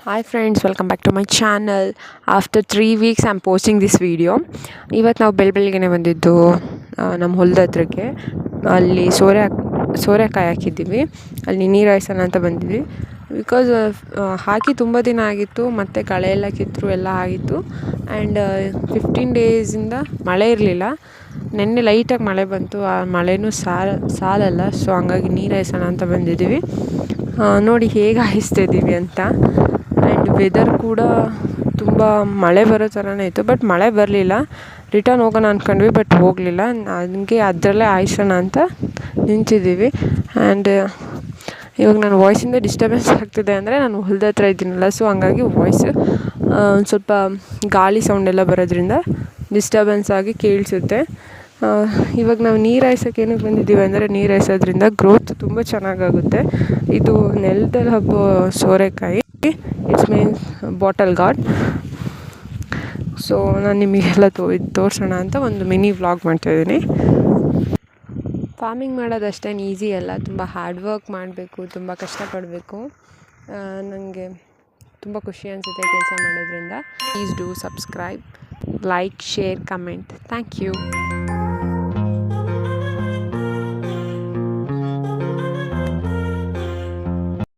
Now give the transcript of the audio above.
Hi friends, welcome back to my channel. After 3 weeks I'm posting this video. ಇವತ್ತು ನಾವು ಬೆಳಗ್ಗೆನೆ ಬಂದಿದ್ದು ನಮ್ಮ ಹೊಲದ ಹತ್ರಕ್ಕೆ. ಅಲ್ಲಿ ಸೋರೆಕಾಯಿ ಹಾಕಿದ್ದೀವಿ. ಅಲ್ಲಿ ನೀರು ಹಾಯ್ಸೋಣ ಅಂತ ಬಂದಿದ್ವಿ. ಬಿಕಾಸ್ ಹಾಕಿ ತುಂಬ ದಿನ ಆಗಿತ್ತು, ಮತ್ತು ಕಳೆ ಎಲ್ಲ ಕಿತ್ತರು ಎಲ್ಲ ಆಗಿತ್ತು. ಆ್ಯಂಡ್ 15 ಡೇಸಿಂದ ಮಳೆ ಇರಲಿಲ್ಲ. ನೆನ್ನೆ ಲೈಟಾಗಿ ಮಳೆ ಬಂತು, ಆ ಮಳೆನೂ ಸಾಲಲ್ಲ. ಸೊ ಹಂಗಾಗಿ ನೀರು ಹಾಯ್ಸೋಣ ಅಂತ ಬಂದಿದ್ದೀವಿ. ನೋಡಿ ಹೇಗೆ ಹಾಯಿಸ್ತಾಯಿದ್ದೀವಿ ಅಂತ. ಆ್ಯಂಡ್ ವೆದರ್ ಕೂಡ ತುಂಬ ಮಳೆ ಬರೋ ಥರನೇ ಇತ್ತು, ಬಟ್ ಮಳೆ ಬರಲಿಲ್ಲ. ರಿಟರ್ನ್ ಹೋಗೋಣ ಅಂದ್ಕೊಂಡ್ವಿ, ಬಟ್ ಹೋಗಲಿಲ್ಲ. ನನಗೆ ಅದರಲ್ಲೇ ಹಾಯ್ಸೋಣ ಅಂತ ನಿಂತಿದ್ದೀವಿ. ಆ್ಯಂಡ್ ಇವಾಗ ನನ್ನ ವಾಯ್ಸಿಂದ ಡಿಸ್ಟರ್ಬೆನ್ಸ್ ಆಗ್ತಿದೆ ಅಂದರೆ ನಾನು ಹೊಲದ ಹತ್ರ ಇದ್ದೀನಲ್ಲ, ಸೊ ಹಂಗಾಗಿ ವಾಯ್ಸು ಒಂದು ಸ್ವಲ್ಪ ಗಾಳಿ ಸೌಂಡೆಲ್ಲ ಬರೋದ್ರಿಂದ ಡಿಸ್ಟರ್ಬೆನ್ಸ್ ಆಗಿ ಕೇಳಿಸುತ್ತೆ. ಇವಾಗ ನಾವು ನೀರು ಹಾಯ್ಸೋಕೆ ಏನಕ್ಕೆ ಬಂದಿದ್ದೀವಿ ಅಂದರೆ, ನೀರು ಹಾಯ್ಸೋದ್ರಿಂದ ಗ್ರೋತ್ ತುಂಬ ಚೆನ್ನಾಗಾಗುತ್ತೆ. ಇದು ನೆಲದಲ್ಲಿ ಹಬ್ಬೋ ಸೋರೆಕಾಯಿ, it's means bottle gourd. So ನಾನು ನಿಮಗೆಲ್ಲ ತೋರಿಸೋಣ ಅಂತ ಒಂದು ಮಿನಿ ವ್ಲಾಗ್ ಮಾಡ್ತಾಯಿದ್ದೀನಿ. ಫಾರ್ಮಿಂಗ್ ಮಾಡೋದಷ್ಟೇನು ಈಸಿ ಅಲ್ಲ, ತುಂಬ ಹಾರ್ಡ್ ವರ್ಕ್ ಮಾಡಬೇಕು, ತುಂಬ ಕಷ್ಟಪಡಬೇಕು. ನನಗೆ ತುಂಬ ಖುಷಿ ಅನಿಸುತ್ತೆ ಕೆಲಸ ಮಾಡೋದ್ರಿಂದ. Please do subscribe, like, share, comment. Thank you.